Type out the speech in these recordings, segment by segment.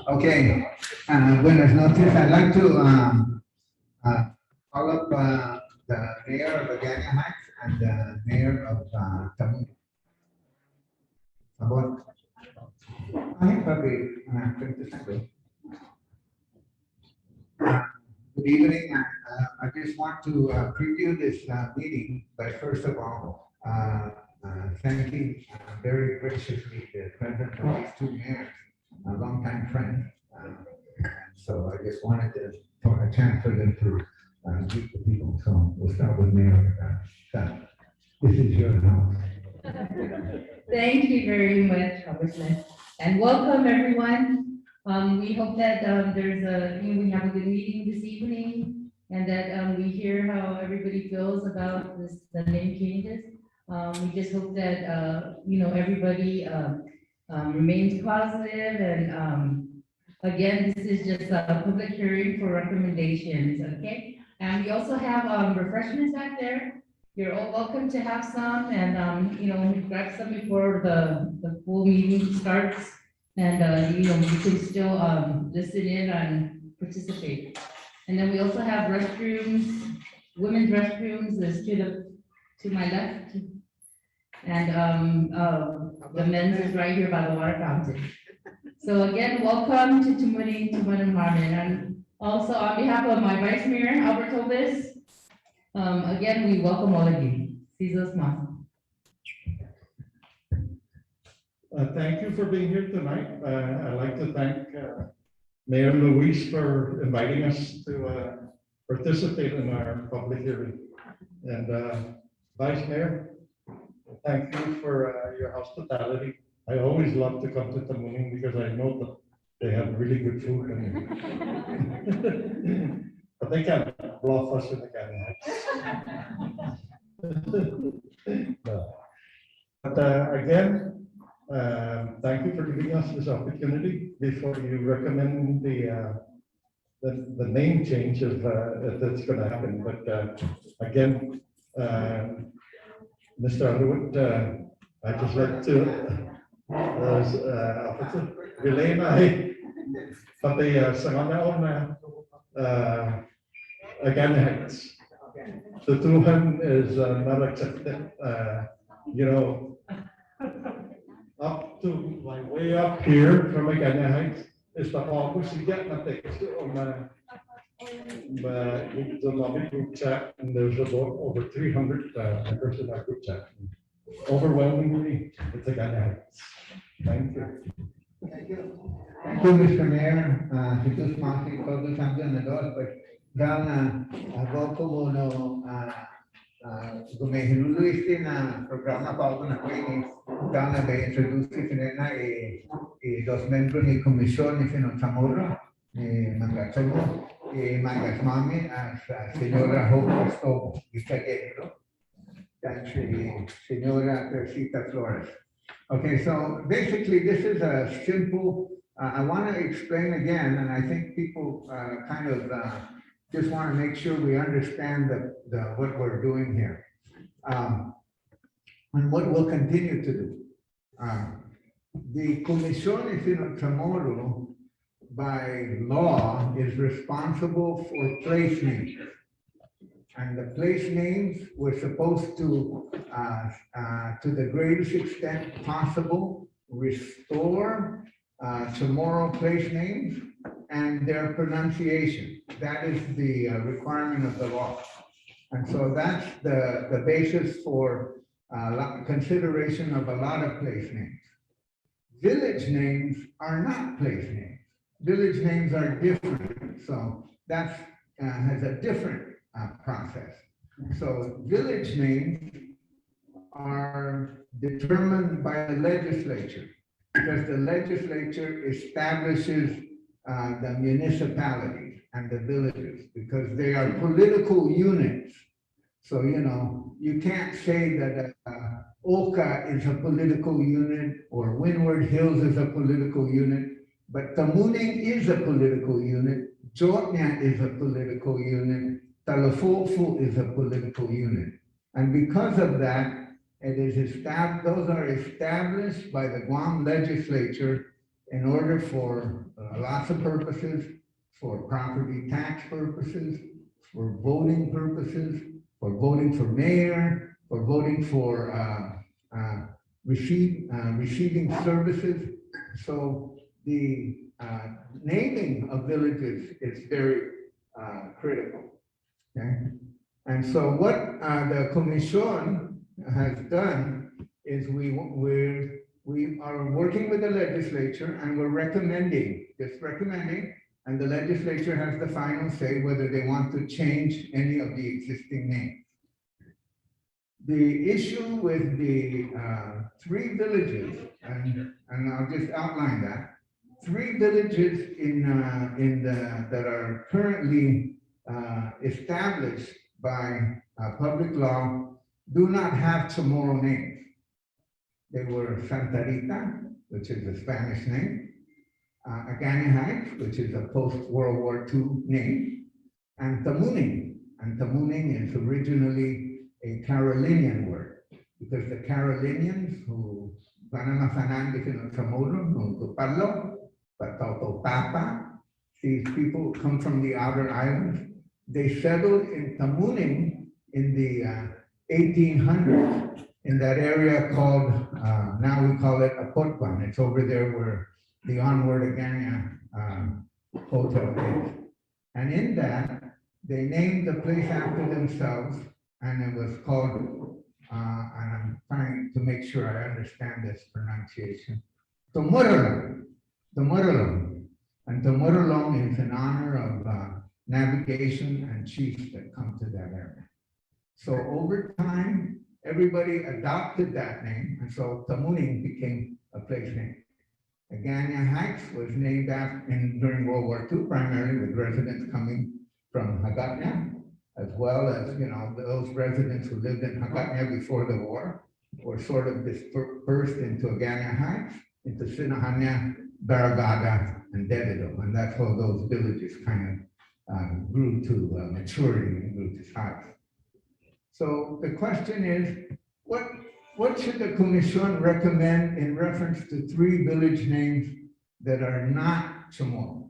Okay, buenas noches. I'd like to call up the mayor of the Guåhan Heights and the mayor of CHamoru. Good evening. I just want to preview this meeting by first of all thanking very graciously the president of these two mayors, a longtime friend. So I just wanted to for a chance for them to greet the people. So we'll start with Mayor. This is your house. Thank you very much, Congressman, and welcome everyone. We hope that we have a good meeting this evening, and that we hear how everybody feels about the name changes. We just hope that everybody remains positive, and again, this is just a public hearing for recommendations, okay? And we also have refreshments back there. You're all welcome to have some, and grab some before the full meeting starts, and you can still listen in and participate. And then we also have restrooms, women's restrooms. There's to my left, and the men's is right here by the water fountain. So again, welcome to Tumanin Harmon, and also on behalf of my Vice Mayor Albert Tobis, again we welcome all of you. Cesar Smith. Thank you for being here tonight. I'd like to thank Mayor Luis for inviting us to participate in our public hearing. And Vice Mayor, thank you for your hospitality. I always love to come to Tamuning because I know that they have really good food. But they can't bluff us in the Guåhan. But again, thank you for giving us this opportunity before you recommend the name change if that's going to happen. But again, Mr. Lugåt, I just like to relay na pati sa mga again, the Guåhan is not accepted. Up to way up here from Guåhan Heights is the focus you get nothing on the lobby group chat, and there's about over 300 members in our group chat. Overwhelmingly, it's Guåhan Heights. Thank you. Thank you. Thank you, Mr. Mayor. Jesús Maki, todos cambian de dos, pues dan algo como no gumihulusin na programa pa ako na kwini dan na introduce na dos membros ni Kumisión ni Fino CHamoru ni Mangachomo ni Mangasmami as Señora Hope Gitagero and Señora Persita Flores. Okay, so basically this is a simple, I want to explain again, and I think people kind of just want to make sure we understand what we're doing here. And what we'll continue to do. The Kumisión Fino CHamoru, by law, is responsible for place names. And the place names were supposed to the greatest extent possible, restore Chamorro place names and their pronunciation. That is the requirement of the law. And so that's the basis for consideration of a lot of place names. Village names are not place names. Village names are different. So that has a different process. So village names are determined by the legislature because the legislature establishes the municipalities and the villages because they are political units. So, you know, you can't say that Oka is a political unit or Windward Hills is a political unit, but Tamuning is a political unit, Jotnya is a political unit, Talafofu is a political unit. And because of that, it is established, those are established by the Guam legislature in order for lots of purposes, for property tax purposes, for voting purposes, for voting for mayor, for voting for receiving services. So the naming of villages is very critical. Okay, and so what the Kumisión has done is we are working with the legislature and we're recommending, and the legislature has the final say whether they want to change any of the existing names. The issue with the 3 villages, and I'll just outline that, 3 villages that are currently established by public law do not have Chamorro names. They were Santa Rita, which is a Spanish name, Agana Heights, which is a post-World War II name, and Tamuning. And Tamuning is originally a Carolinian word, because the Carolinians who these people come from the outer islands. They settled in Tamuning in the 1800s in that area called, now we call it Apotban. It's over there where the onward Agana hotel is. And in that, they named the place after themselves, and it was called, and I'm trying to make sure I understand this pronunciation, Tomorolong. And Tomorolong is in honor of navigation and chiefs that come to that area. So over time, everybody adopted that name, and so Tamuning became a place name. Agana Heights was named after during World War II, primarily with residents coming from Hagatna, as well as, you know, those residents who lived in Hagatna before the war were sort of dispersed into Agana Heights, into Sinahanya, Barragada, and Dededo, and that's how those villages kind of grew to maturity and grew to size. So the question is, what should the Kumisión recommend in reference to 3 village names that are not Chamorro?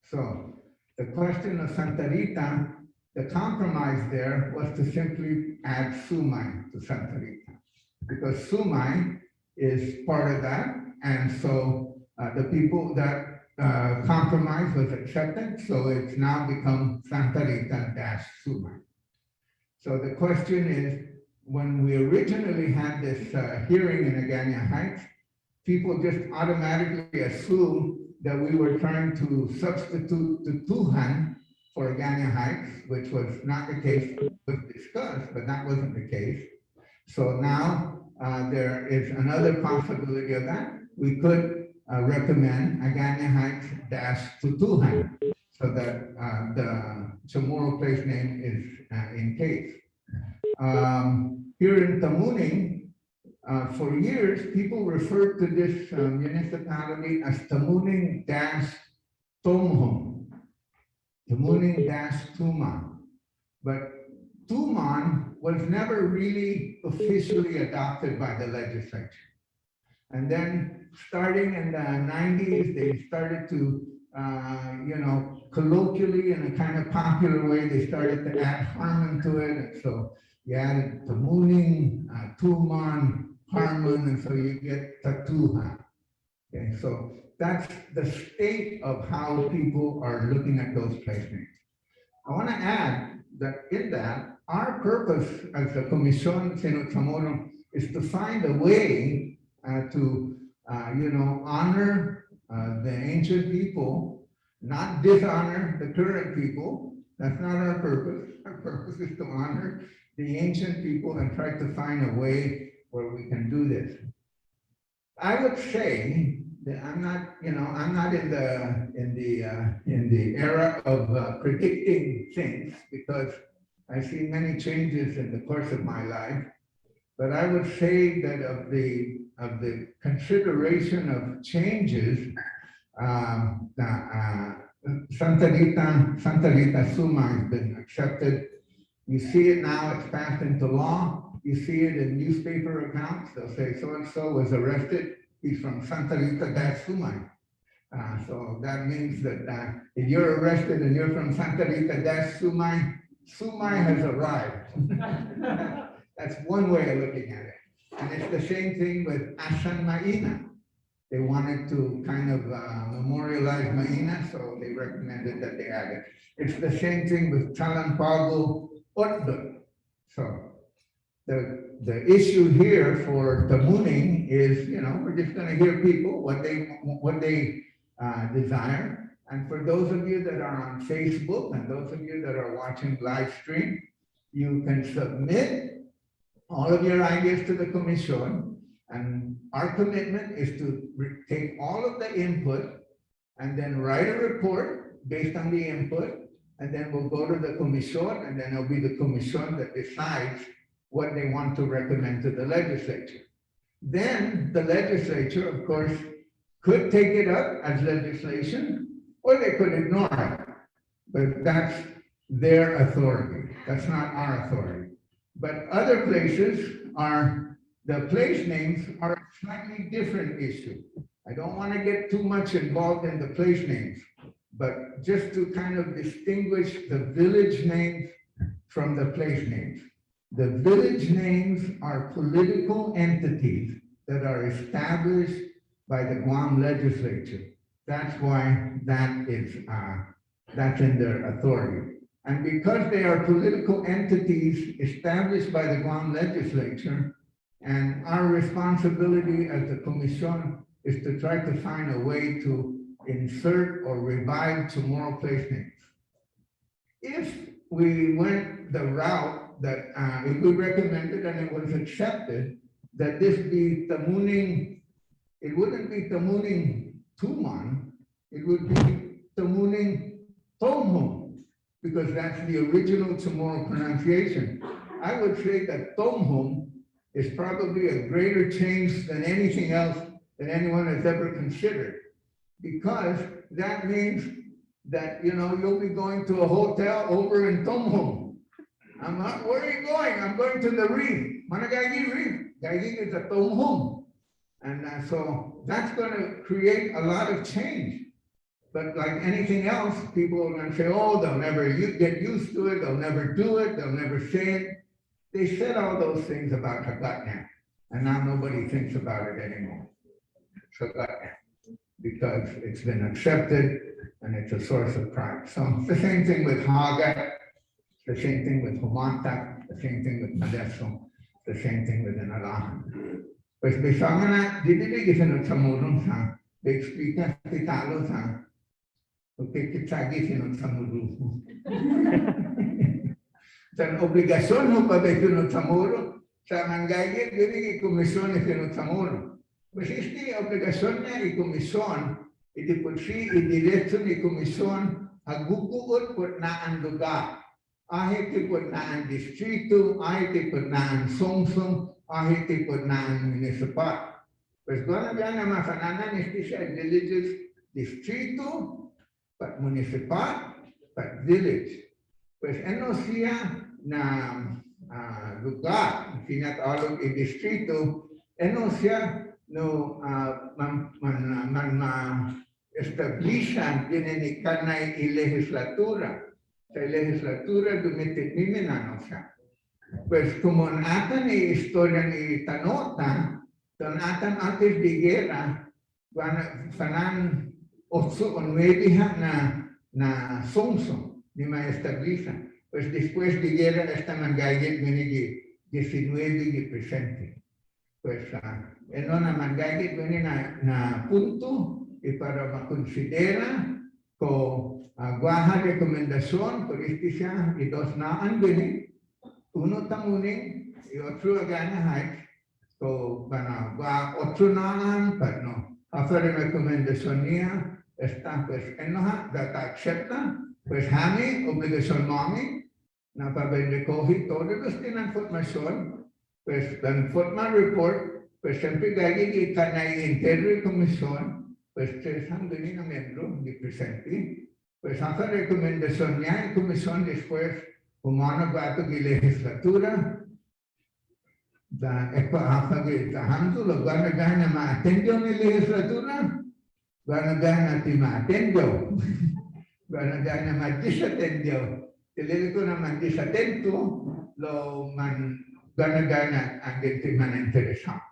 So the question of Santa Rita, the compromise there was to simply add Sumay to Santa Rita, because Sumay is part of that, and so the people that compromise was accepted, so it's now become Santa Rita-Sumay. So the question is, when we originally had this hearing in Agana Heights, people just automatically assumed that we were trying to substitute the Tuhan for Agana Heights, which was not the case. It was discussed, but that wasn't the case. So now there is another possibility of that. We could recommend Agana Heights-Tutuhan, so that the Chamorro place name is in case. Here in Tamuning, for years, people referred to this municipality as Tamuning-Tomhom. Tamuning Tuman. But Tuman was never really officially adopted by the legislature. And then starting in the 90s, they started to, colloquially in a kind of popular way, they started to add Harmon to it. And so you added Tamuning, Tuman, Harmon, and so you get Tatuha. Okay, so that's the state of how people are looking at those place names. I want to add that in that, our purpose as the Kumisión CHamoru is to find a way to honor the ancient people, not dishonor the current people. That's not our purpose. Our purpose is to honor the ancient people and try to find a way where we can do this. I would say that I'm not in the era of predicting things, because I see many changes in the course of my life. But I would say that of the consideration of changes, Santa Rita Summa has been accepted. You see it now, it's passed into law. You see it in newspaper accounts. They'll say so-and-so was arrested. He's from Santa Rita Summa. So that means that if you're arrested and you're from Santa Rita Summa, Summa has arrived. That's one way of looking at it. And it's the same thing with Asan Maina. They wanted to kind of memorialize Maina, so they recommended that they add it. It's the same thing with Talanpago Otdut. So the issue here for the mooning is, we're just going to hear people what they desire. And for those of you that are on Facebook and those of you that are watching live stream, you can submit all of your ideas to the Kumisión. And our commitment is to take all of the input and then write a report based on the input. And then we'll go to the Kumisión, and then it'll be the Kumisión that decides what they want to recommend to the legislature. Then the legislature, of course, could take it up as legislation, or they could ignore it. But that's their authority. That's not our authority. But other places the place names are a slightly different issue. I don't want to get too much involved in the place names, but just to kind of distinguish the village names from the place names. The village names are political entities that are established by the Guam legislature. That's why that's in their authority. And because they are political entities established by the Guam legislature, and our responsibility as the Kumisión is to try to find a way to insert or revive Chamorro place names. If we went the route that if we recommended and it was accepted that this be Tamuning, it wouldn't be Tamuning Tuman, it would be Tamuning Tomhum, because that's the original Chamorro pronunciation. I would say that Tomhum is probably a greater change than anything else that anyone has ever considered, because that means that, you'll be going to a hotel over in Tomhum. I'm not, where are you going? I'm going to the reef. Managagi Reef. Gaging is a Tomhum. And so that's going to create a lot of change. But like anything else, people are going to say, oh, they'll never get used to it. They'll never do it. They'll never say it. They said all those things about Hagatna, and now nobody thinks about it anymore. Hagatna, because it's been accepted and it's a source of pride. So it's the same thing with Hagat, the same thing with Humanta, the same thing with Madeso, the same thing with Lina'la. Pues bisama na, dili sino CHamoru sa, they speak as Titalo sa, okay, kitagi sino CHamoru. Sa obligasyon mo pa ba Fino CHamoru? Sa manggagit, dili komisyon ni Fino CHamoru. Pues esti obligasyon niya i-komisyon, itiputsi, idiretso ni komisyon, aguguot po Na'an Lugåt. Ahit po Na'an distrito, ahit po Na'an sungsung, ahit po Na'an municipal. Pues doon na na masananan esti siya villages distrito, municipal, village. Pues ano siya na lugar, tinatawag distrito, ano siya no establishan din kanay legislatura. Sa legislatura dumitimiminan siya. Pues como atan historia ni Tanota, don atan antes de guerra, fanan 8 o 9 na sonso ni ma establisha. Pues después de guerra esta mangayet minigi 19 de presente. Pues eno na mangayet mini na punto y para makonsidera ko Guåhan rekomendasyon por este siya y 2 na'an bini. Uno tamuning y otro aganahay. So, otro na'an, pero hacer recomendación niya, está pues enoja, data acepta, pues hami, obligación mami, na recoge todos los tienen información, pues dan forma report, pues siempre gagi y kanay interior comisión, pues 3 hanggang na miembro di presente, pues hacer recomendación niya, y comisión después, humano gato di legislatura, da epahafagitahanto, lo guarda na ma-attendo ni legislatura, guarda ti ma-attendo, guarda na ma-disattendo, tilili ko na ma-disattento, lo guarda na ang ti man-interesang.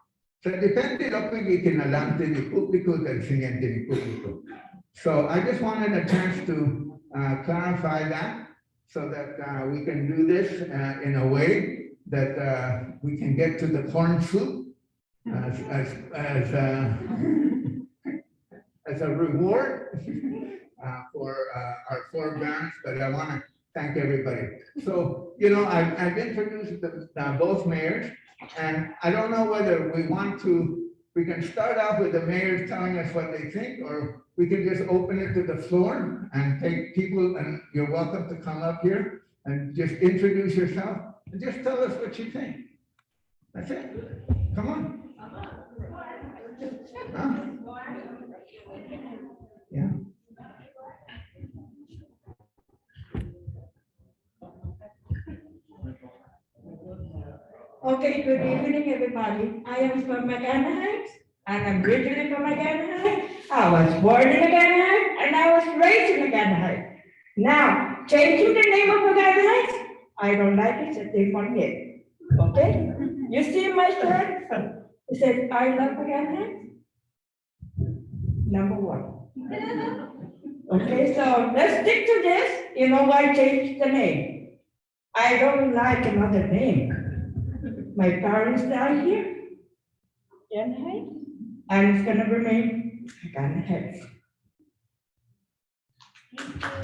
So depende lo kung itinalante ni publiko dal sinyente ni publiko. So I just wanted a chance to clarify that so that we can do this in a way that we can get to the corn soup as a reward for our forbearance. But I want to thank everybody. So, you know, I've introduced both mayors, and I don't know whether we can start off with the mayors telling us what they think, or we can just open it to the floor and take people, and you're welcome to come up here and just introduce yourself and just tell us what you think. That's it. Come on. Huh? Yeah. Okay, good evening, everybody. I am from Magana Heights, and I'm originally from Magana Heights. I was born in Magana Heights, and I was raised in Magana Heights. Now, changing the name of Magana Heights, I don't like it, so they forget. Okay? You see my shirt? It says, I love Magana Heights. Number 1. Okay, so let's stick to this. You know why I changed the name? I don't like another name. My parents died here, Magana Heights, and it's gonna remain Magana Heights.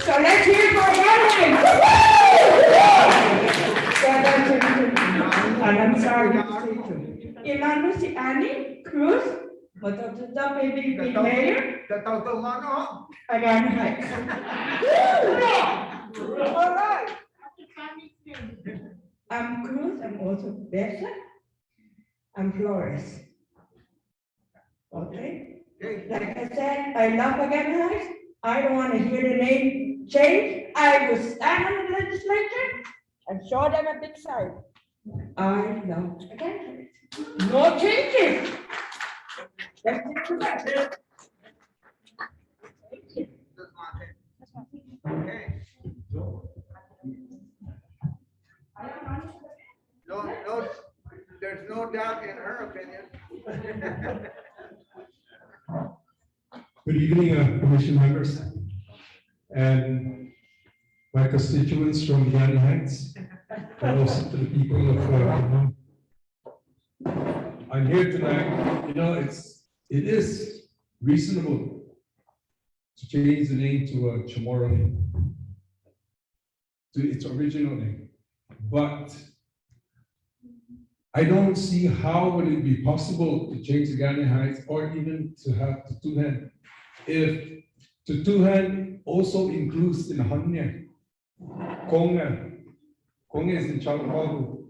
So let's hear for Magana Heights. And I'm sorry to say too. Inano si Annie Cruz, matututo maybe be mayor, TaotaoTåno. Magana Heights. All right. I'm Cruz, I'm also Bessa, I'm Flores. Okay? Like I said, I love Magana Heights. I don't want to hear the name change. I will stand on the legislature and show them a big sign. I love Magana Heights. No changes. That's it. Okay. No, there's no doubt in her opinion. Good evening, Commission members and my constituents from Magana Heights, and also to the people of Guam. I'm here tonight. You know, it is reasonable to change the name to CHamoru, to its original name, but I don't see how would it be possible to change Magana Heights or even to have TaotaoTåno if TaotaoTåno also includes in Hanya. Konga is in CHamoru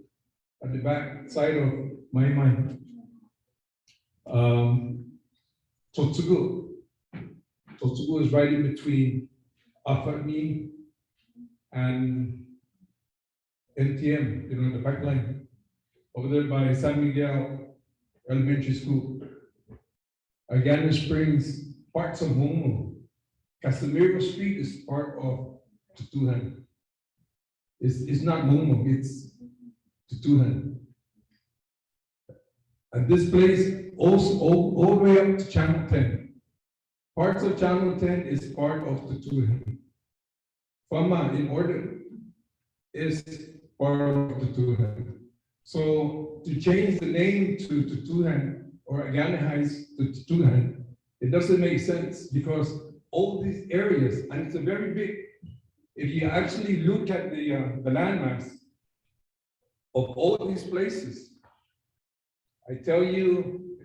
at the back side of my mind. TaotaoTåno is right in between Afami and MTM, the pipeline, over there by San Miguel Elementary School. Agana Springs, parts of Momo. Casimiro Street is part of Tutuhan. It's not Momo, it's Tutuhan. And this place also all the way up to Channel 10. Parts of Channel 10 is part of Tutuhan. Fama, in order, is part of Tutuhan. So to change the name to Tutuhan or Agana Heights to Tutuhan, it doesn't make sense because all these areas, and it's a very big, if you actually look at the landmass of all these places, I tell you,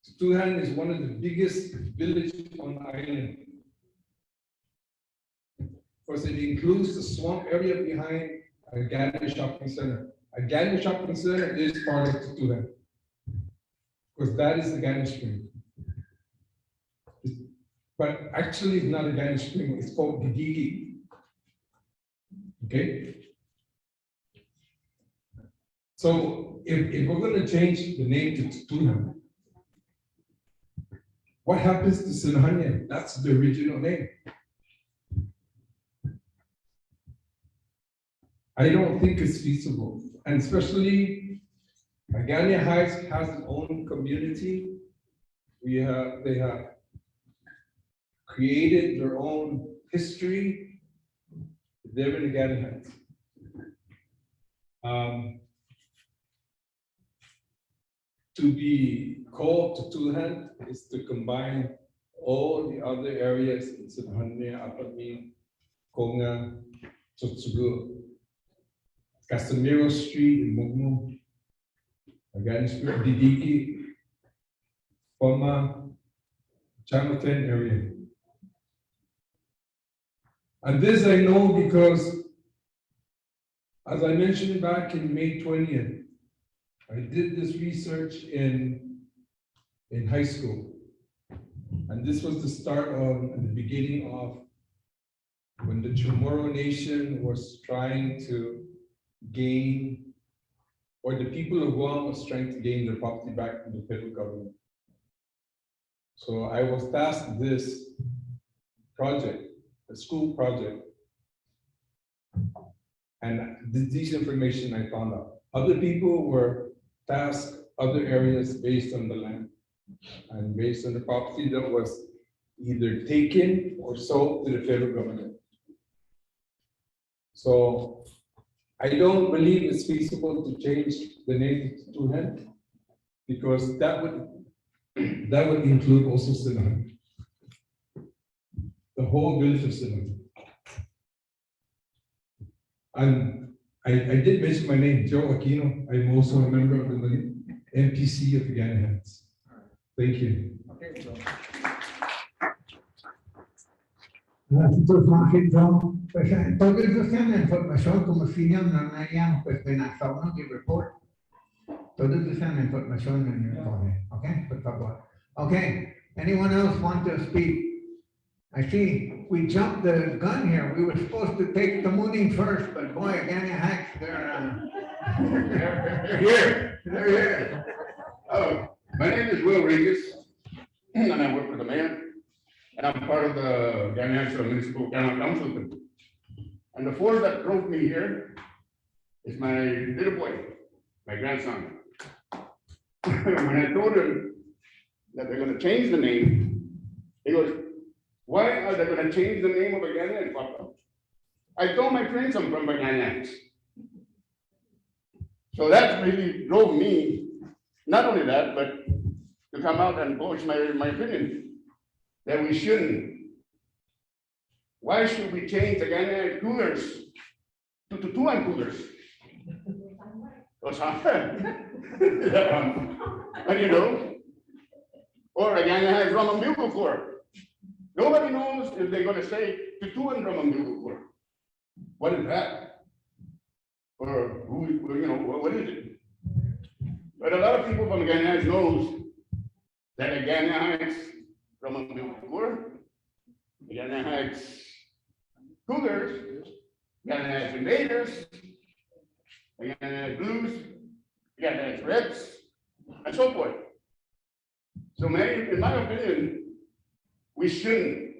Tutuhan is one of the biggest villages on the island. Because it includes the swamp area behind Agana Shopping Center. Agana Shopping Center is part of Tutuhan. Because that is the Agana Spring. But actually, it's not a Agana Spring, it's called Gidigi. Okay? So if we're going to change the name to Tutuhan, what happens to Sinahanya? That's the original name. I don't think it's feasible. And especially, Agana Heights has its own community. They have created their own history. They're in Agana Heights. To be called Tutuhan is to combine all the other areas in Sinahanya, Apami, Konga, Tsotsugo, Casimiro Street in Mugmo, Agana Street, Didiki, Fama, Channel 10 area. And this I know because, as I mentioned back in May 20th, I did this research in high school. And this was the start of, and the beginning of, when the CHamoru Nation was trying to gain, or the people of Guam was trying to gain their property back from the federal government. So I was tasked this project, a school project, and this information I found out. Other people were tasked other areas based on the land and based on the property that was either taken or sold to the federal government. So I don't believe it's feasible to change the name to Tutuhan because that would include also Sinahanya, the whole village of Sinahanya. And I did mention my name, Joe Aquino. I'm also a member of the MPC of Agana Heights. Thank you. Okay, so. Pues entonces esa información como opinión no haríamos pues Fina'nå'guen y report. Toda esa información en el informe, okay? Por favor. Okay, anyone else want to speak? I see we jumped the gun here. We were supposed to take the mooning first, but boy, Agana Heights, they're here. They're here. Oh, my name is Will Regis, and I work for the mayor, and I'm part of the Agana Heights Municipal Council. And the force that drove me here is my little boy, my grandson. When I told him that they're going to change the name, he goes, "Why are they going to change the name of Agana Heights, Papa?" I told my friends I'm from Agana Heights. So that really drove me, not only that, but to come out and voice my opinion that we shouldn't. Why should we change Agana Heights coolers to Tutuhan coolers? And you know, or Agana Heights rum and bugle corps. Nobody knows if they're going to say Tutuhan rum and bugle corps. What is that? Or who, you know, what is it? But a lot of people from Agana Heights knows that Agana Heights rum and bugle corps, Agana Heights cougars Guyanese invaders, Guyanese blues, Guyanese reds, and so forth. So in my opinion, we shouldn't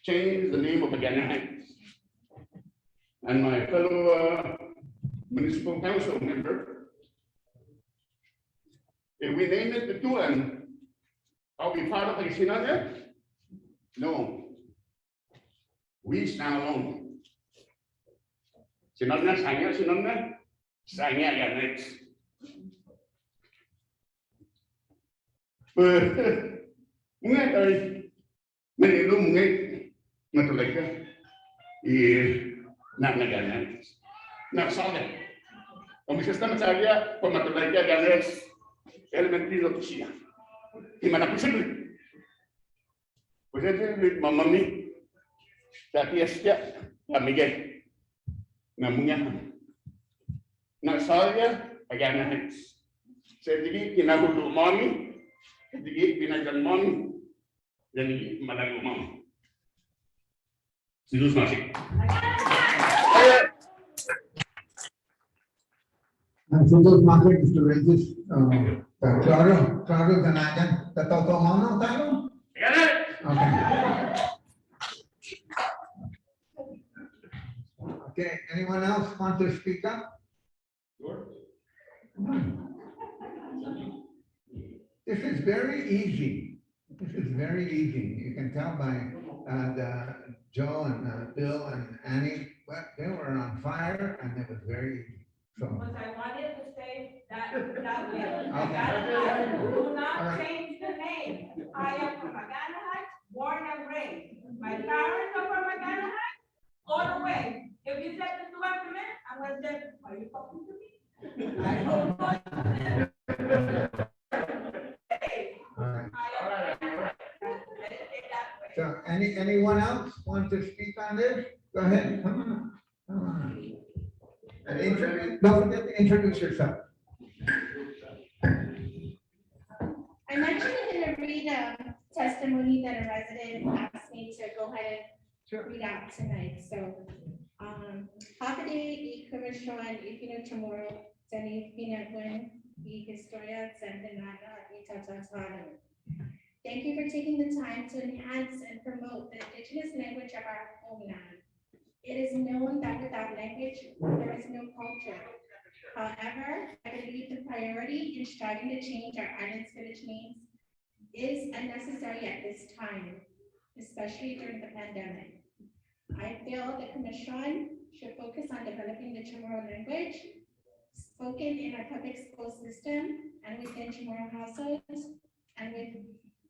change the name of the Guyanese. And my fellow municipal council member, if we name it the Guåhan, are we part of the Fina'nå'guen? No. We stand alone. Fina'nå'guen, Sanya, Guyanese. Mungkin dari meniru mungkin matulaikan Guyanese. Nak salah. Kami sistem saya pematulaikan Guyanese elementary lo tusia. Di mana pun sendiri. Jadi mamami tapi setiap Miguel namanya nak saya Guyanese. Jadi kinabudu mami. Jadi binajan mami, jadi malayu mami. Terus masih. Terus masih Mr. Regis, claro tenaga, TaotaoTåno tayo. Okay. Okay, anyone else want to speak up? Sure. This is very easy. This is very easy. You can tell by Joe and Bill and Annie, but they were on fire and it was very easy. So, Because I wanted to say that way. Okay. Do not change the name. I am from Maganahay, born and raised. My parents are from Maganahay, all the way. If you said this to a minute, I'm gonna say, are you talking to me? I don't know. so anyone else want to speak on this? Go ahead, come on. And don't forget to introduce yourself. I'm actually going to read a testimony that a resident asked me to go ahead and read out tonight. So, Hakade Kumisión Fino CHamoru Fina'nå'guen Historia Lina'la TaotaoTåno. Thank you for taking the time to enhance and promote the indigenous language of our homeland. It is known that without language, there is no culture. However, I believe the priority in striving to change our island's village names is unnecessary at this time, especially during the pandemic. I feel the Kumisión should focus on developing the CHamoru language spoken in our public school system and within CHamoru households and with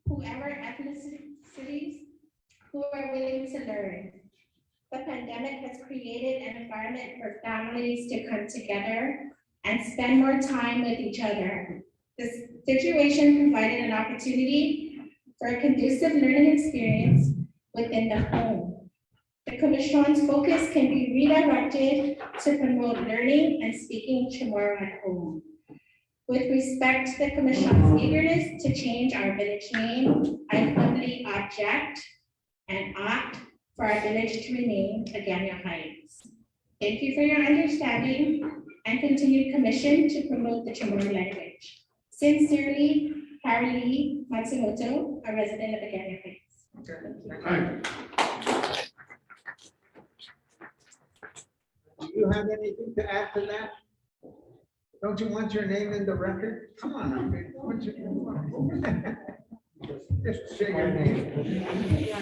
whoever ethnicities who are willing to learn. The pandemic has created an environment for families to come together and spend more time with each other. This situation provided an opportunity for a conducive learning experience within the home. The Kumisión's focus can be redirected to promote learning and speaking CHamoru at home. With respect to the Kumisión's eagerness to change our village name, I humbly object and opt for our village to remain Guåhan Heights. Thank you for your understanding and continued commission to promote the CHamoru language. Sincerely, Harley Matsumoto, a resident of Guåhan Heights. Do you have anything to add to that? Don't you want your name in the record? Come on, what's your name? Just say your name.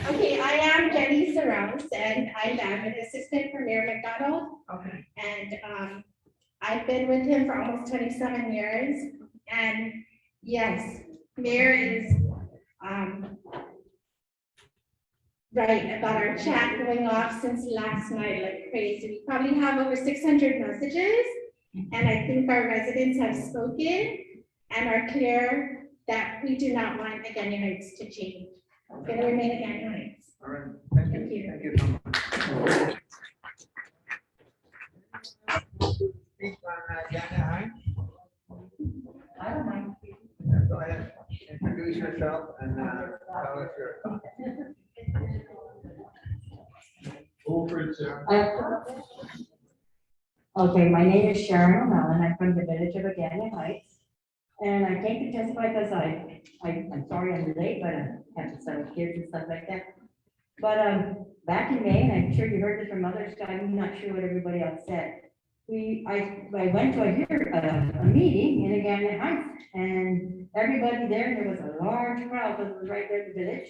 Okay, I am Jenny Sarouse, and I am an assistant for Mayor McDonald. Okay. And I've been with him for almost 27 years. And yes, Mayor is right about our chat going off since last night like crazy. We probably have over 600 messages. And I think our residents have spoken and are clear that we do not want Guåhan Heights to change. It's going to remain Guåhan Heights. All right, thank you. Thank you. Thank you so much. Speak on Guåhan Heights. I don't mind. Go ahead, introduce yourself and tell us your thoughts. Okay, my name is Sharon O'Malley, I'm from the village of Agana Heights. And I came to testify because I'm sorry I'm late, but I have to settle kids and stuff like that. But back in May, and I'm sure you heard this from others, I'm not sure what everybody else said. I went to a meeting in Agana Heights, and everybody there was a large crowd, because it was right there in the village,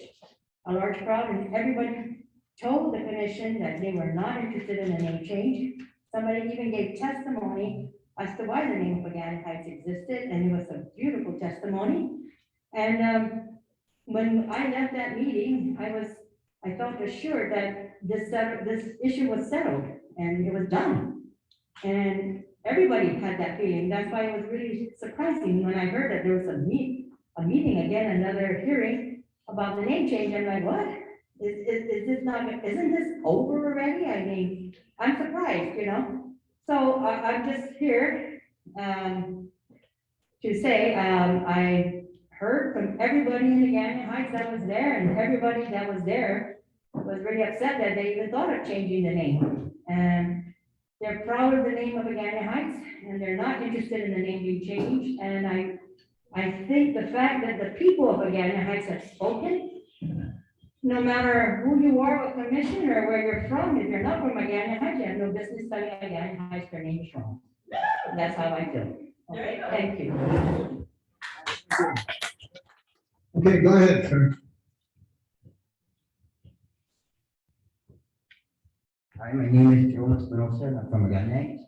a large crowd, and everybody told the commission that they were not interested in a name change. Somebody even gave testimony as to why the name of Agana Heights existed, and it was a beautiful testimony. And when I left that meeting, I felt assured that this issue was settled and it was done. And everybody had that feeling. That's why it was really surprising when I heard that there was a meeting again, another hearing about the name change. I'm like, what? Is this not, isn't this over already? I mean, I'm surprised, you know? So I'm just here to say, I heard from everybody in the Agana Heights that was there, and everybody that was there was really upset that they even thought of changing the name. And they're proud of the name of Agana Heights, and they're not interested in the name being changed. And I think the fact that the people of Agana Heights have spoken, no matter who you are, what commission or where you're from, if you're not from Agana Heights, you have no business telling Agana Heights their name is wrong. That's how I feel. Okay, thank you. Okay, go ahead, sir. Hi, my name is Joe Espinosa, and I'm from Agana Heights.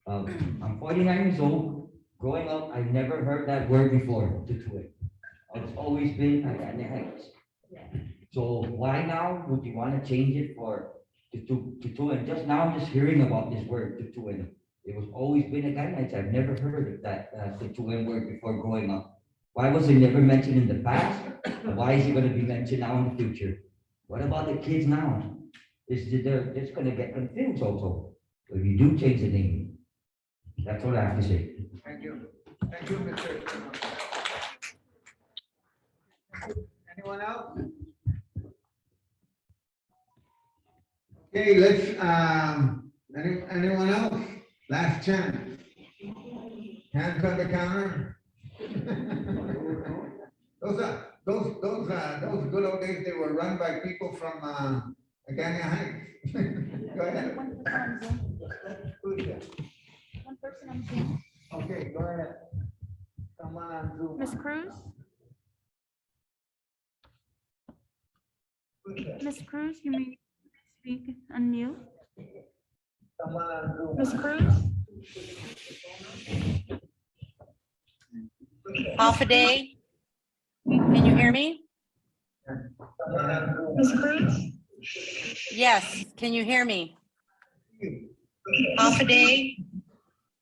I'm 49 years old. Growing up, I never heard that word before, tutuin. It's always been Agana Heights. So why now would you want to change it for tutuin? Just now I'm just hearing about this word, tutuin. It was always been Agana Heights. I've never heard of that tutuin word before growing up. Why was it never mentioned in the past? Why is it going to be mentioned now in the future? What about the kids now? They're just going to get confused also if you do change the name. That's what I have to say. Thank you. Thank you, Mr. Anyone else? Okay, let's, anyone else? Last chance. Hands on the counter. Those good old days, they were run by people from Agana Heights. Go ahead. Who's that? One person on Zoom. Okay, go ahead. Someone on Zoom. Ms. Cruz? Who's that? Ms. Cruz, you may speak unmute. Someone on Zoom. Ms. Cruz? Half a day. Can you hear me? Someone on Zoom. Ms. Cruz? Yes. Can you hear me? Half a day.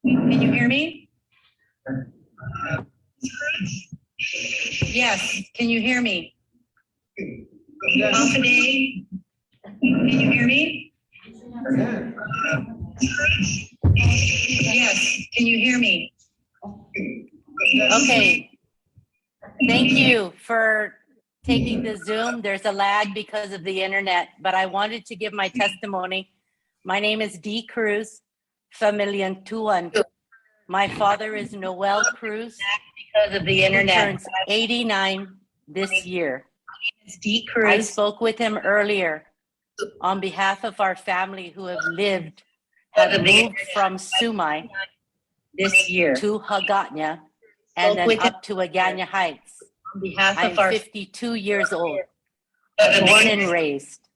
Can you hear me? Yes. Can you hear me? Half a day. Can you hear me? Again. Yes. Can you hear me? Okay. Thank you for taking the Zoom. There's a lag because of the internet, but I wanted to give my testimony. My name is D. Cruz, Fina'nå'guen. My father is Noel Cruz, because of the internet. He turns 89 this year. D. Cruz. I spoke with him earlier on behalf of our family who have moved from Sumai this year to Hagåtña and then up to Agana Heights. I'm 52 years old, born and raised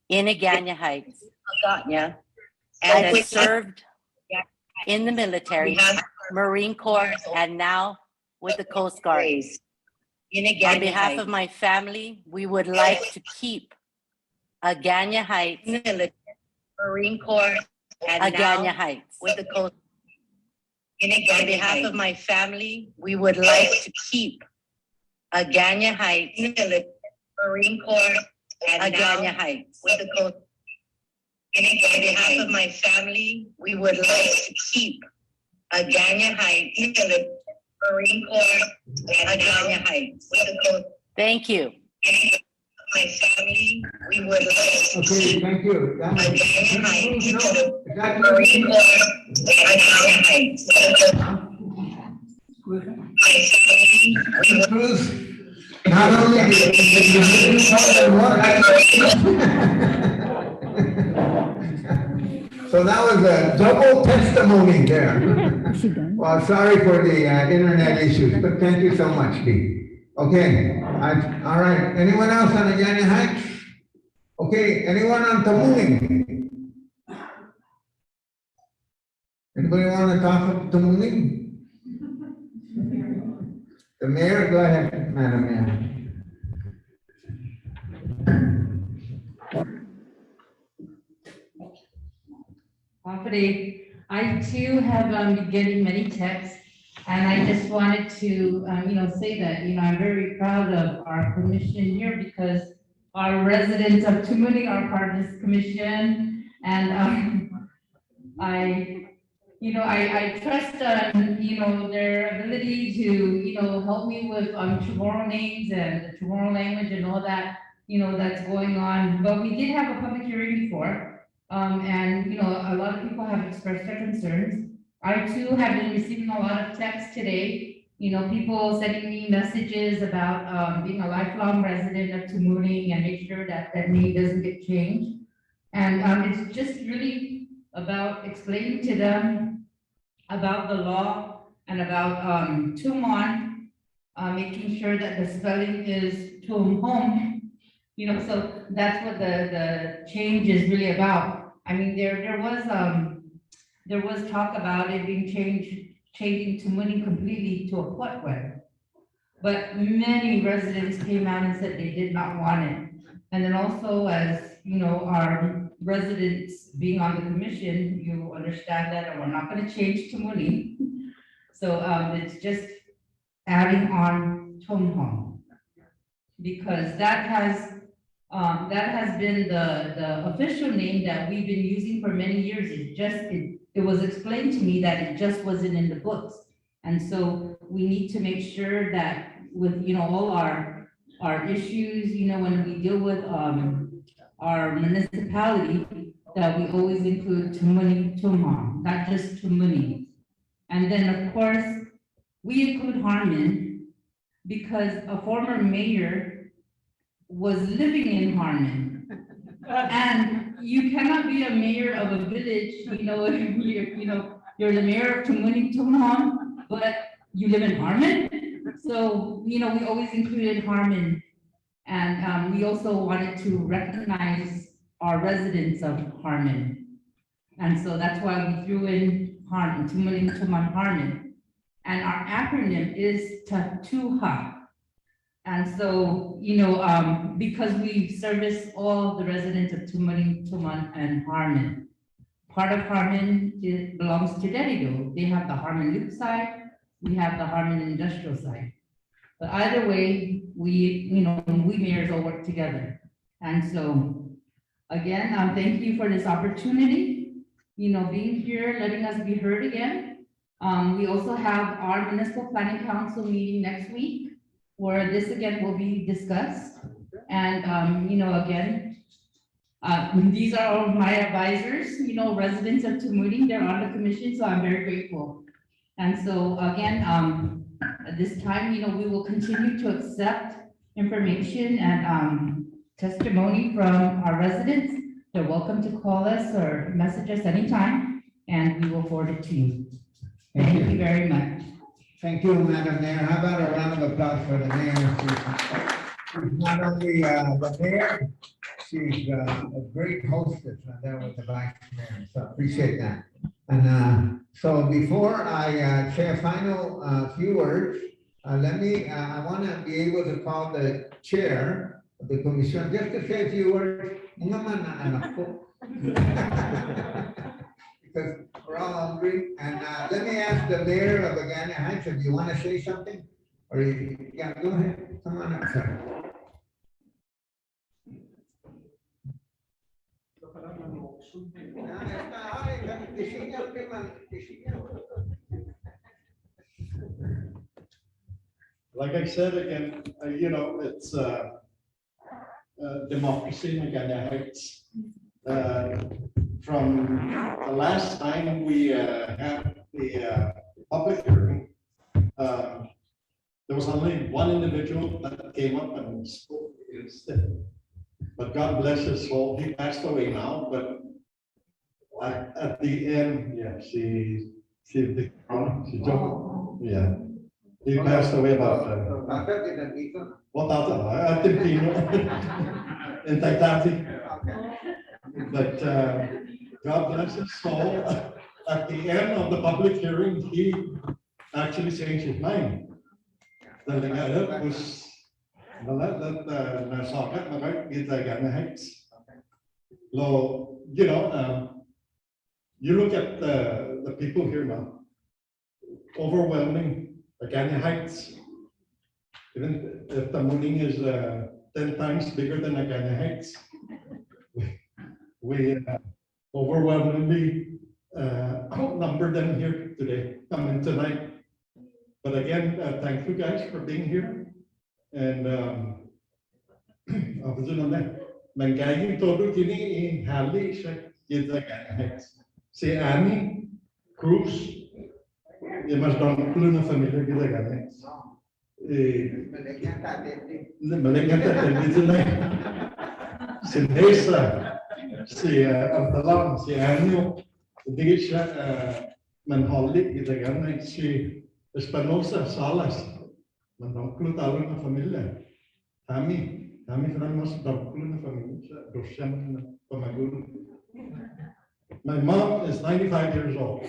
in Agana Heights, and I served in the military, Marine Corps, and now with the Coast Guard. On behalf of my family, we would like to keep Agana Heights, Marine Corps, and Agana Heights with the Coast. On behalf of my family, we would like to keep Agana Heights, Marine Corps, and Agana Heights with the Coast. On behalf of my family, we would like to keep Agana Heights, Marine Corps, and Agana Heights with the Coast. Thank you. Okay, thank you. That was- Cruz, not only did you so that was a double testimony there. Well, sorry for the internet issues, but thank you so much, Steve. Okay, all right. Anyone else on the Yanni Heights? Okay, anyone on Tamuning? Anybody want to talk about Tamuning? The mayor, go ahead, Madam Mayor. I too have been getting many texts, and I just wanted to, say that, I'm very proud of our commission here because our residents of Tamuning are part of this commission, and I trust, their ability to, help me with CHamoru names and the CHamoru language and all that, that's going on. But we did have a public hearing before. And, a lot of people have expressed their concerns. I too have been receiving a lot of texts today, people sending me messages about, being a lifelong resident of Tamuning and make sure that that name doesn't get changed. And, it's just really about explaining to them about the law and about, Tumon, making sure that the spelling is Tumhom. So that's what the change is really about. I mean, there was talk about it being changing Tamuning completely to a Puetweb. But many residents came out and said they did not want it. And then also, as our residents being on the commission, you understand that we're not going to change Tamuning. So it's just adding on Tumhom, because that has been the official name that we've been using for many years. It was explained to me that it just wasn't in the books. And so we need to make sure that with, all our issues, when we deal with our municipality, that we always include Tamuning Tumhom, not just Tamuning. And then, of course, we include Harmon because a former mayor was living in Harmon. And you cannot be a mayor of a village, if you're the mayor of Tamuning Tumhom, but you live in Harmon. So, we always included Harmon. And we also wanted to recognize our residents of Harmon. And so that's why we threw in Harmon, Tamuning Tumhom Harmon. And our acronym is TaotaoTåno. And so, because we service all the residents of Tamuning, Tumon, and Harmon. Part of Harmon belongs to Dedido. They have the Harmon Loop side, we have the Harmon Industrial side. But either way, we mayors all work together. And so, again, thank you for this opportunity, being here, letting us be heard again. We also have our Municipal Planning Council meeting next week, where this again will be discussed. And, again, these are all my advisors, residents of Tamuning, they're on the commission, so I'm very grateful. And so again, at this time, we will continue to accept information and testimony from our residents. They're welcome to call us or message us anytime, and we will forward it to you. Thank you very much. Thank you, Madam Mayor. How about a round of applause for the mayor? She's not only the mayor, she's a great hostess, and there was the vice mayor, so appreciate that. And so before I say a final few words, I want to be able to call the chair of the commission just to say a few words. Because we're all hungry. And let me ask the mayor of Agana Heights if you want to say something. Or yeah, go ahead. Come on up, sir. Like I said again, it's democracy in Ganya Heights. From the last time we had the public hearing, there was only one individual that came up and spoke against it. But God bless his soul, he passed away now, but at the end, yeah, she jumped, yeah. He passed away about, what I think in Taitati. But God bless his soul, at the end of the public hearing, he actually changed his mind. The Lina'la was nasokat magat kita Ganya Heights. Lo, you know, you look at the people here now, overwhelming Ganya Heights. Even if the morning is 10 times bigger than Ganya Heights, we overwhelmingly outnumber them here today, coming tonight. But again, thank you guys for being here. And ako dun naman, manggayong todo kini hali siya kita Ganya Heights. Si Annie Cruz, mas dong clue na familia kita Ganya Heights. Maligyan tayo dito na. Si Nesa, si Abdalam, si Anio, hindi siya manholik kita Ganya Heights. Si Espanosa Salas, mandangklo talo na familia. Kami kami mas dangklo na familia, dosyam na pamagulo. My mom is 95 years old.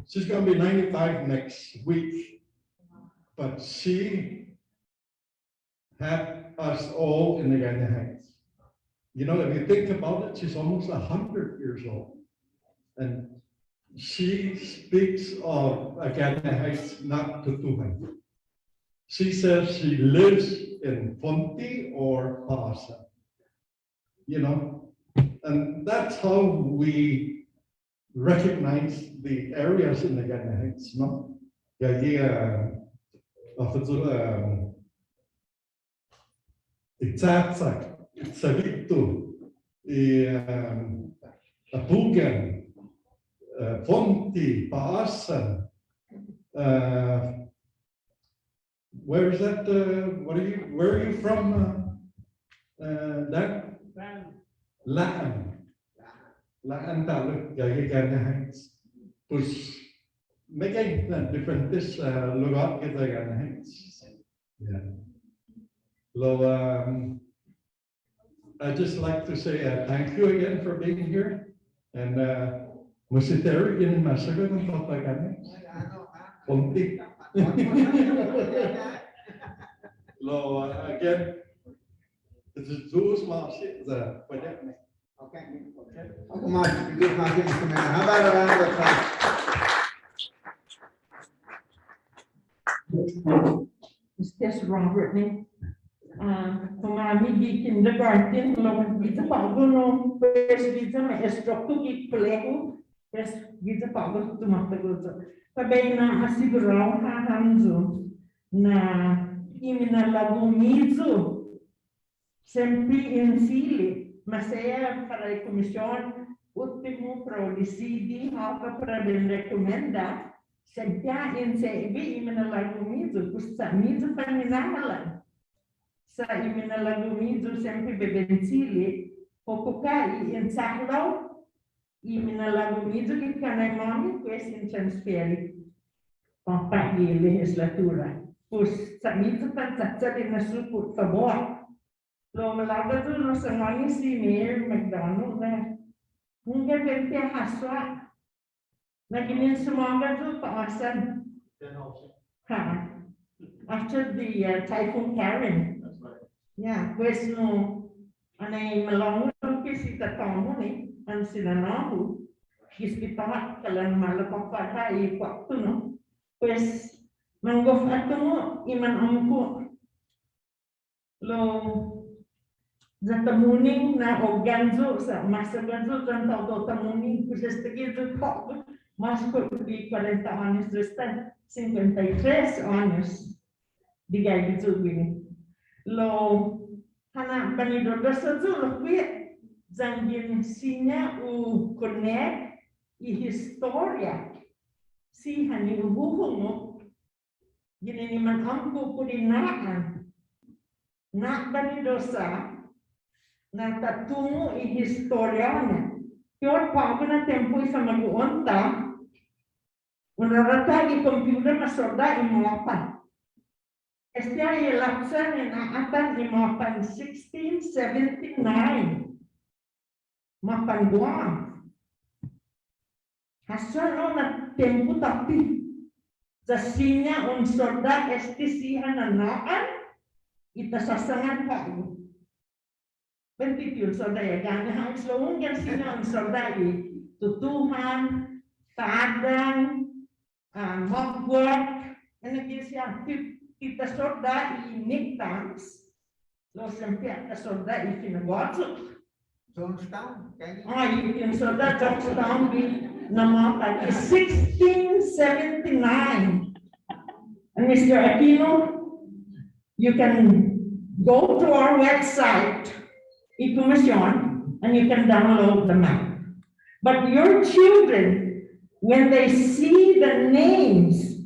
She's going to be 95 next week, but she had us all in the Ganya Heights. You know, if you think about it, she's almost 100 years old, and she speaks of Ganya Heights not to Tuhan. She says she lives in Fonti or Paasa, you know, and that's how we recognize the areas in the Ganya Heights, no? The idea of Itzatsak, Savito, Apugan, Fonti, Paasan. Where is that? Where are you from? That? La'an Taluk, Ganya Heights. Pues, making different lugar kita Ganya Heights. Yeah. So, I just like to say thank you again for being here. And Musiteri in Masago ng Papagana. Ponti. So, again, this is Zeus Marcy, the Padetne. Okay. Ako mas instrument. How about a round of applause? It's just Robert name. Kung di kindergarten, lo kita pago pes kita maestro ki pelego, pes kita pago tumatago. Pabay na asiguraw hahamzo na iminalagumizo sempre in sili, masaya para a Kumisión último para o decidi algo para bem recomenda. Sejak in sebi iminalagumizo, kusta mizo paminala. Sa iminalagumizo sempre bebensili, pokukai in saklaw, iminalagumizo que kanay mami quest in transferi. Pampagi legislatura. Pues sa mizo pantatsali na su, por favor. Lo malaga to no sa ngani si Mayor McDonald na hingga bente haswa. Naginin sumanga to paasan. Ha. After the Typhoon Karen. Yeah, pues no, anay malong ke si TaotaoTåno ni, ang Fina'nå'guen, gispitak kalan malapapata waktu no, pues manggof ato mo iman amko. Lo zatamuning na organzo sa masaganzo dan taotamuning pues tegido ko mas ko di 40 años restan 53 años digay dito gini. Lo Hana banidoda sa zulo kuya zangin sinya u connect I Historia si hani ubuhong mo gini ni man ampo pulinaan na banidosa na tatungo I Historia na Pior pa ako na tempo sa mag-uonta unarata I computer masorda imopan Este ay elapsan en aatan imapan 1679. Mapan Guam. Hasan no na tempo tapi. Sa sinya un sorda este si I Na'an itasasangan pa. Pentipyun sorda ya gana hang slowung yan sinya un sorda I tutuhan, taadang, magwat, ano siya Kita sorda I Nicktanks, lo sempia kita sorda I Fina'nå'guen. Jonestown, can you? Yung sorda Jonestown di namakan is 1679. And Mr. Aquino, you can go to our website, I Kumisión, and you can download the map. But your children, when they see the names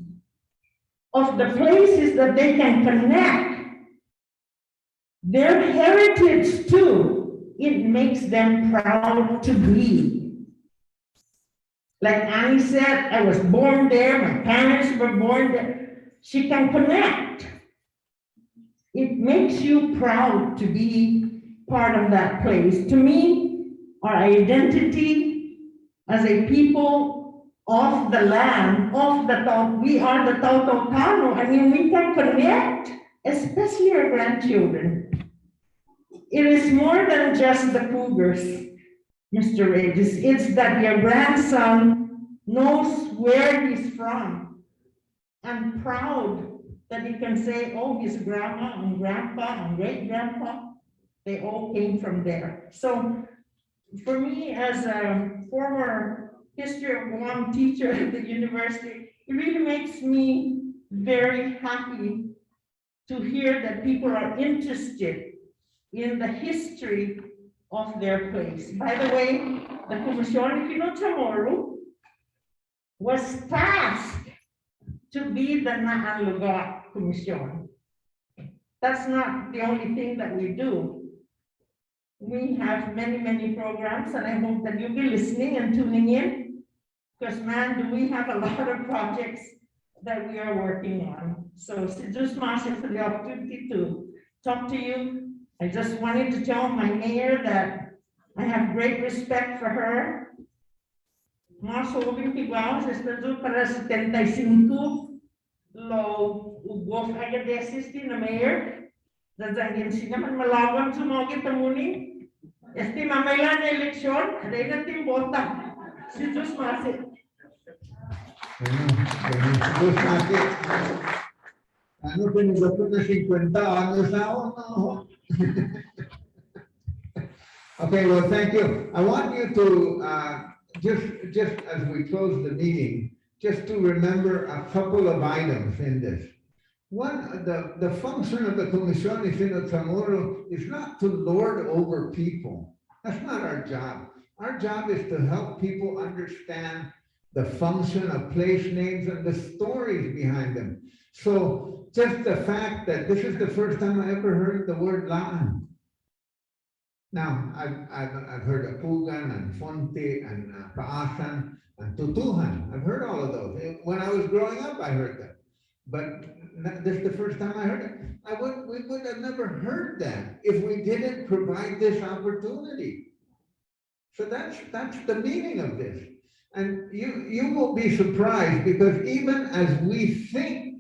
of the places that they can connect their heritage to, it makes them proud to be. Like Annie said, I was born there, my parents were born there. She can connect. It makes you proud to be part of that place. To me, our identity as a people of the land, we are the TaotaoTåno. I mean, we can connect, especially our grandchildren. It is more than just the cougars, Mr. Regis. It's that your grandson knows where he's from and proud that he can say, oh, his grandma and grandpa and great-grandpa, they all came from there. So for me, as a former History of Guam teacher at the university, it really makes me very happy to hear that people are interested in the history of their place. By the way, the Kumisión Fino CHamoru was tasked to be the I Na'an Lugåt Kumisión. That's not the only thing that we do. We have many, many programs, and I hope that you'll be listening and tuning in, because man, do we have a lot of projects that we are working on. So just Masha for the opportunity to talk to you. I just wanted to tell my mayor that I have great respect for her. Mga sobing tibaw, sa estado para 75 lo ugos agadesis din na mayor. Dadangin siya man malawan sa mga kitamuni. Este mamaya na eleksyon, aday natin bota. Si Diyos Masik. Diyos Masik. Ano pinigato na 50 anos na ako? Okay, well, thank you. I want you to, just as we close the meeting, just to remember a couple of items in this. One, the function of the Kumisión Fino CHamoru is not to lord over people. That's not our job. Our job is to help people understand the function of place names and the stories behind them. So just the fact that this is the first time I ever heard the word La'an. Now, I've heard Apugan and Fonte and Paasan and Tutuhan. I've heard all of those. When I was growing up, I heard them. But this is the first time I heard it. We would have never heard that if we didn't provide this opportunity. So that's the meaning of this. And you will be surprised, because even as we think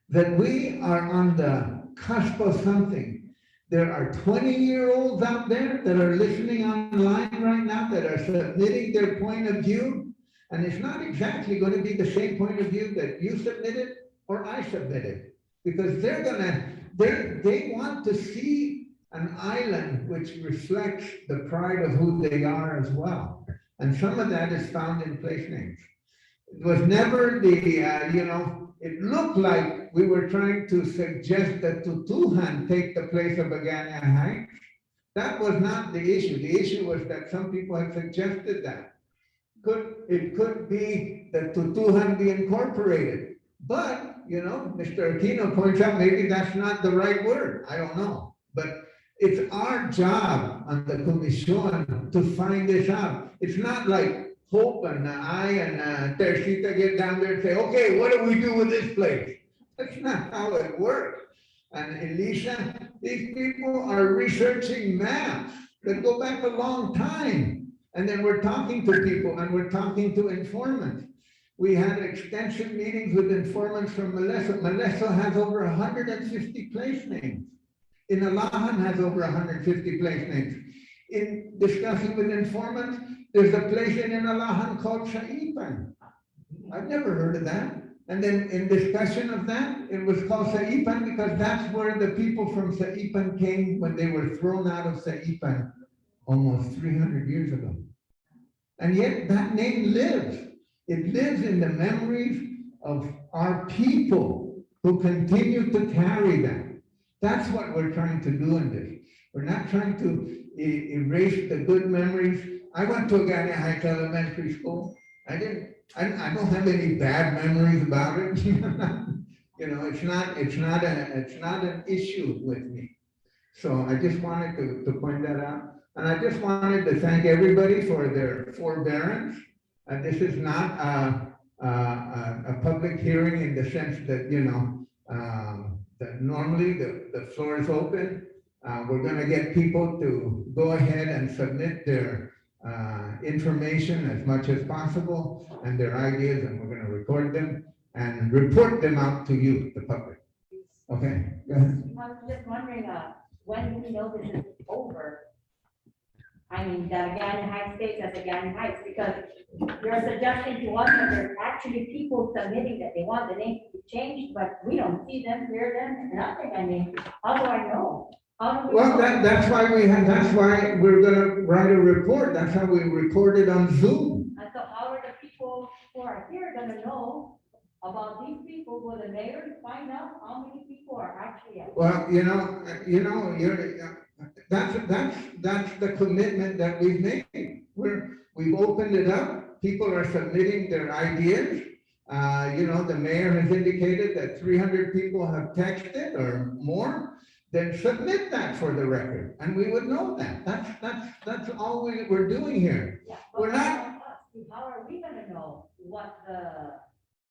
that we are on the cusp of something, there are 20-year-olds out there that are listening online right now that are submitting their point of view. And it's not exactly going to be the same point of view that you submitted or I submitted, because they want to see an island which reflects the pride of who they are as well. And some of that is found in place names. It was never the, it looked like we were trying to suggest that Tutuhan take the place of Agana Heights. That was not the issue. The issue was that some people had suggested that. It could be that Tutuhan be incorporated. But, Mr. Aquino points out maybe that's not the right word. I don't know. But it's our job on the Kumisión to find this out. It's not like Hope and I and Tercita get down there and say, okay, what do we do with this place? That's not how it works. And Elisa, these people are researching maps that go back a long time. And then we're talking to people and we're talking to informants. We had extensive meetings with informants from Malesso. Malesso has over 150 place names. Ina'lahan has over 150 place names. In discussing with informants, there's a place in Ina'lahan called Saipan. I've never heard of that. And then in discussion of that, it was called Saipan because that's where the people from Saipan came when they were thrown out of Saipan almost 300 years ago. And yet that name lives. It lives in the memories of our people who continue to carry that. That's what we're trying to do in this. We're not trying to erase the good memories. I went to Agana Heights Elementary School. I don't have any bad memories about it. It's not an issue with me. So I just wanted to point that out. And I just wanted to thank everybody for their forbearance. This is not a public hearing in the sense that, that normally the floor is open. We're going to get people to go ahead and submit their information as much as possible and their ideas, and we're going to record them and report them out to you, the public. Okay, go ahead. I was just wondering, when do we know this is over? I mean, that Agana Heights stays as Agana Heights, because you're suggesting to us that there's actually people submitting that they want the name to be changed, but we don't see them, hear them, nothing. I mean, how do I know? How do we Well, know? that's why we're gonna write a report. That's how we record it on Zoom. And so how are the people who are here gonna know about these people? Will the mayor find out how many people are actually at? Well, that's the commitment that we've made. We've opened it up. People are submitting their ideas. The mayor has indicated that 300 people have texted or more. Then submit that for the record, and we would know that. That's all we're doing here. Yeah, We're but not. how are we gonna know what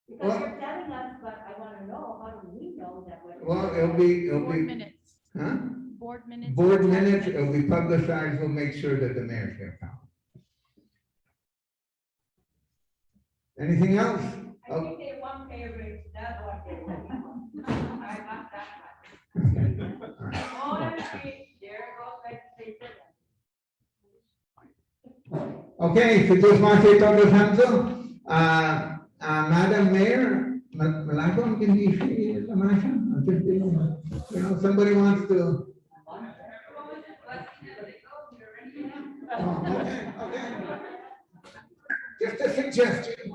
because you're telling us, but I wanna know, how do we know that? Well, it'll be, Board minutes. huh? Board minutes. Board minutes, it'll be publicized. We'll make sure that the mayor's gonna come. Anything else? I think they want favorites, that's what they want. I got that Okay. one. Oh, there goes legislation. Okay, si Diyos todos Madam Mayor, malagong hindi siya lamasya. Somebody wants to. Oh, okay. Just a suggestion.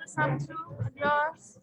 Sabtu, adios.